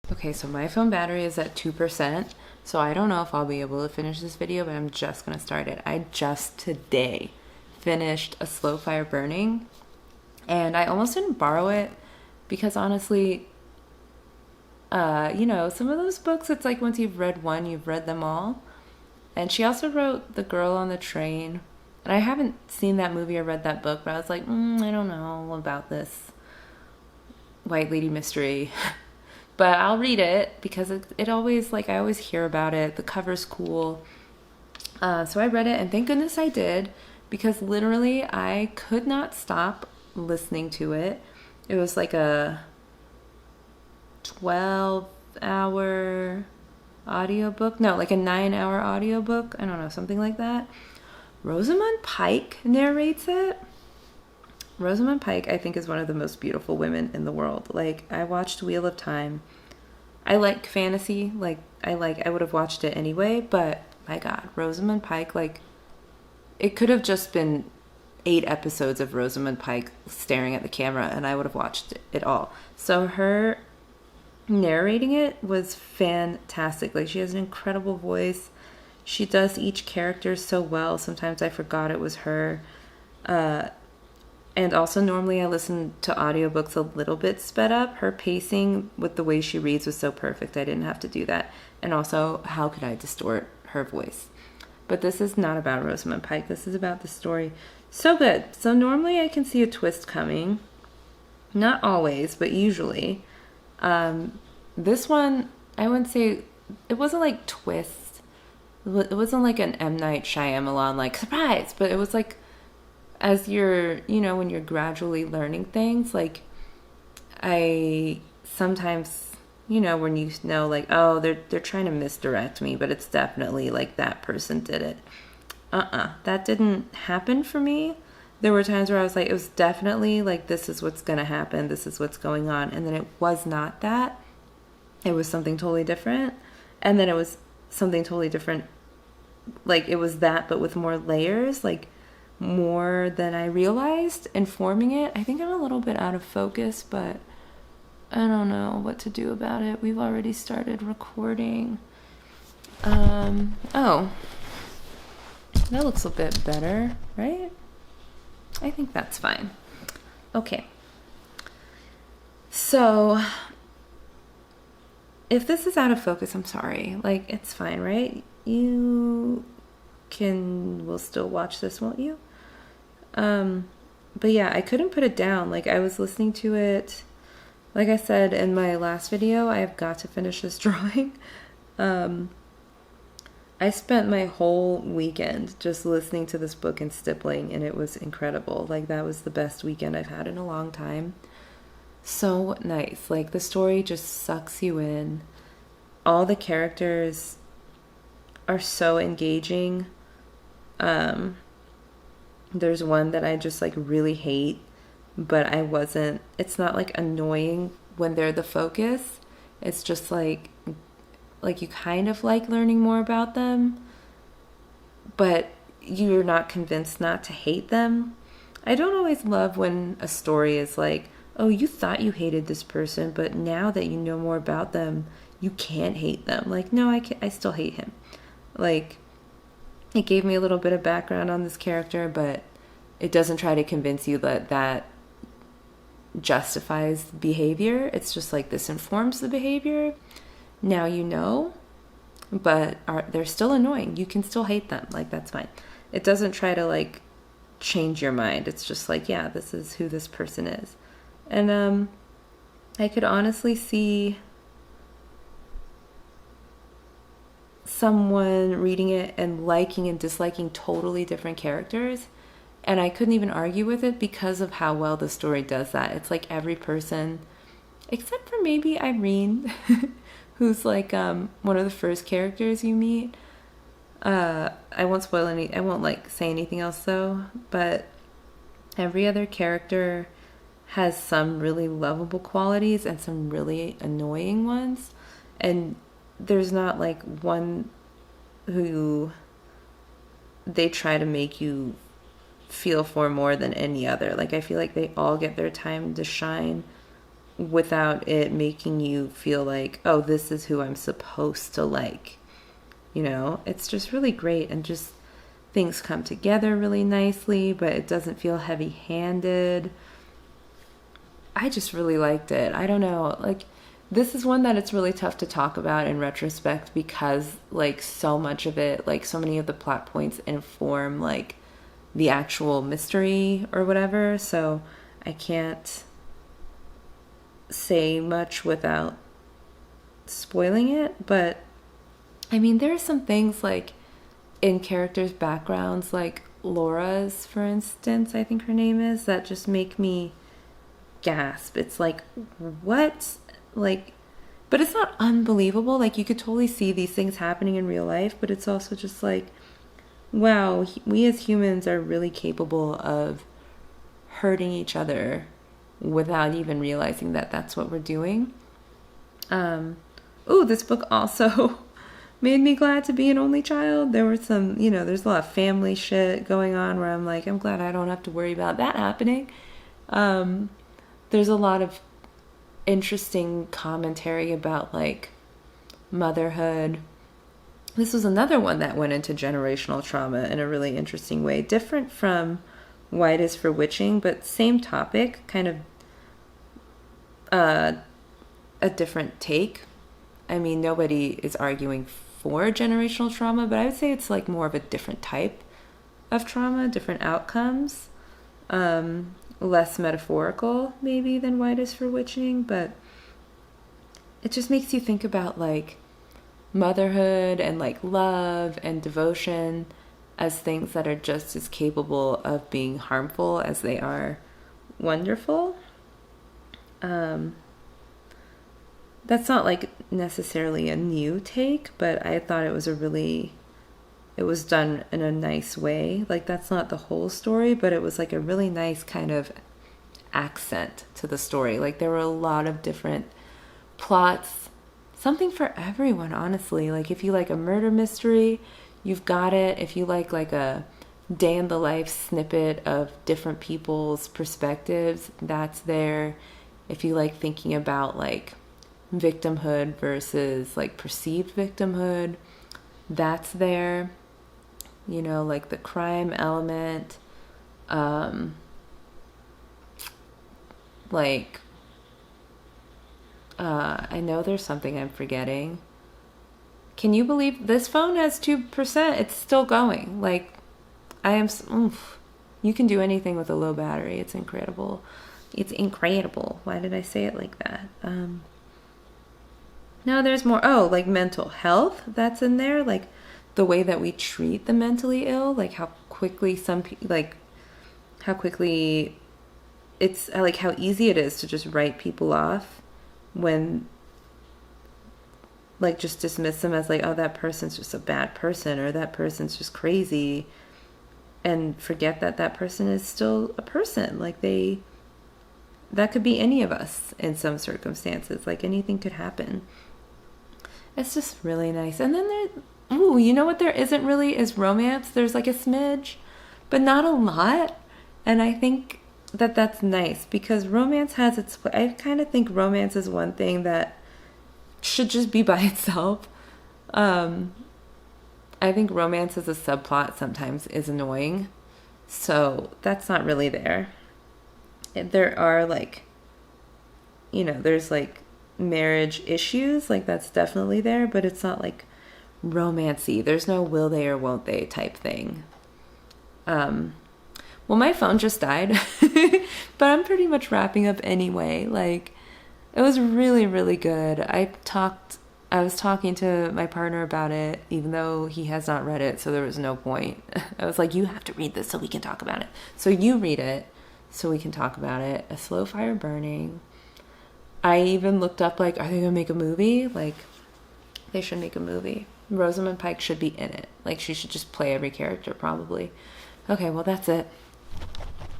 Okay, so my phone battery is at 2%, so I don't know if I'll be able to finish this video, but I'm just gonna start it. I just today finished A Slow Fire Burning, and I almost didn't borrow it because honestly, some of those books, it's like once you've read one, you've read them all. And she also wrote The Girl on the Train, and I haven't seen that movie or read that book, but I was like, I don't know about this White Lady mystery. But I'll read it because it always, like, I always hear about it. The cover's cool. So I read it, and thank goodness I did, because literally I could not stop listening to it. It was like a 12-hour audiobook. No, like a 9-hour audiobook. I don't know, something like that. Rosamund Pike narrates it. Rosamund Pike, I think, is one of the most beautiful women in the world. Like, I watched Wheel of Time. I like fantasy. I would have watched it anyway, but my God, Rosamund Pike, like, it could have just been 8 episodes of Rosamund Pike staring at the camera and I would have watched it all. So her narrating it was fantastic. Like, she has an incredible voice. She does each character so well. Sometimes I forgot it was her. And also, normally I listen to audiobooks a little bit sped up. Her pacing with the way she reads was so perfect. I didn't have to do that. And also, how could I distort her voice? But this is not about Rosamund Pike. This is about the story. So good. So normally I can see a twist coming. Not always, but usually. This one, I wouldn't say, it wasn't like twist. It wasn't like an M. Night Shyamalan, like, surprise! But it was like, as you're, when you're gradually learning things, like, I sometimes, when you know, like, oh, they're trying to misdirect me, but it's definitely like that person did it. That didn't happen for me. There were times where I was like, it was definitely like, this is what's going to happen, this is what's going on, and then it was not that. It was something totally different, and then it was something totally different. Like, it was that, but with more layers, like, more than I realized, informing it. I think I'm a little bit out of focus, but I don't know what to do about it. We've already started recording. Oh, that looks a bit better, right? I think that's fine. Okay. So, if this is out of focus, I'm sorry. Like, it's fine, right? Will still watch this, won't you? But yeah, I couldn't put it down. Like, I was listening to it. Like I said in my last video, I have got to finish this drawing. I spent my whole weekend just listening to this book and stippling, and it was incredible. Like, that was the best weekend I've had in a long time. So nice. Like, the story just sucks you in. All the characters are so engaging. There's one that I just, like, really hate, but it's not, like, annoying when they're the focus. It's just, like you kind of like learning more about them, but you're not convinced not to hate them. I don't always love when a story is like, oh, you thought you hated this person, but now that you know more about them, you can't hate them. Like, no, I still hate him. Like, it gave me a little bit of background on this character, but it doesn't try to convince you that justifies behavior. It's just like, this informs the behavior. Now you know, but they're still annoying. You can still hate them. Like, that's fine. It doesn't try to, like, change your mind. It's just like, yeah, this is who this person is. And I could honestly see someone reading it and liking and disliking totally different characters, and I couldn't even argue with it because of how well the story does that. It's like every person, except for maybe Irene, who's like one of the first characters you meet. I won't spoil any. I won't like say anything else though. But every other character has some really lovable qualities and some really annoying ones, and there's not like one who they try to make you feel for more than any other. Like, I feel like they all get their time to shine without it making you feel like, oh, this is who I'm supposed to like. You know, it's just really great, and just things come together really nicely, but it doesn't feel heavy-handed. I just really liked it. I don't know, like, this is one that it's really tough to talk about in retrospect because, like, so much of it, like, so many of the plot points inform, like, the actual mystery or whatever, so I can't say much without spoiling it. But I mean, there are some things, like, in characters' backgrounds, like Laura's, for instance, I think her name is, that just make me gasp. It's like, what? Like, but it's not unbelievable. Like, you could totally see these things happening in real life, but it's also just like, wow, we as humans are really capable of hurting each other without even realizing that that's what we're doing. This book also made me glad to be an only child. There were some, there's a lot of family shit going on where I'm like, I'm glad I don't have to worry about that happening. There's a lot of interesting commentary about, like, motherhood. This was another one that went into generational trauma in a really interesting way. Different from White is for Witching, but same topic, kind of a different take. I mean, nobody is arguing for generational trauma, but I would say it's like more of a different type of trauma, different outcomes, less metaphorical maybe than White is for Witching, but it just makes you think about, like, motherhood and, like, love and devotion as things that are just as capable of being harmful as they are wonderful. That's not, like, necessarily a new take, but I thought it was it was done in a nice way. Like, that's not the whole story, but it was, like, a really nice kind of accent to the story. Like, there were a lot of different plots, something for everyone, honestly. Like, if you like a murder mystery, you've got it. If you like a day in the life snippet of different people's perspectives, that's there. If you like thinking about, like, victimhood versus, like, perceived victimhood, that's there. Like, the crime element, like, I know there's something I'm forgetting. Can you believe this phone has 2%? It's still going. Like, you can do anything with a low battery. It's incredible. It's incredible. Why did I say it like that? No, there's more. Oh, like mental health, that's in there. Like, the way that we treat the mentally ill, like how quickly it's like how easy it is to just write people off when, like, just dismiss them as, like, oh, that person's just a bad person, or that person's just crazy, and forget that that person is still a person. Like, that could be any of us in some circumstances. Like, anything could happen. It's just really nice. And then you know what there isn't really is romance. There's, like, a smidge, but not a lot. And I think that that's nice, because romance has its... I kind of think romance is one thing that should just be by itself. I think romance as a subplot sometimes is annoying. So that's not really there. There are, like, there's, like, marriage issues, like, that's definitely there, but it's not, like, romancy. There's no will they or won't they type thing. Well, my phone just died, but I'm pretty much wrapping up anyway. Like, it was really, really good. I was talking to my partner about it, even though he has not read it, so there was no point. I was like, you have to read this so we can talk about it. So you read it so we can talk about it. A Slow Fire Burning. I even looked up, like, are they going to make a movie? Like, they should make a movie. Rosamund Pike should be in it. Like, she should just play every character, probably. Okay, well, that's it.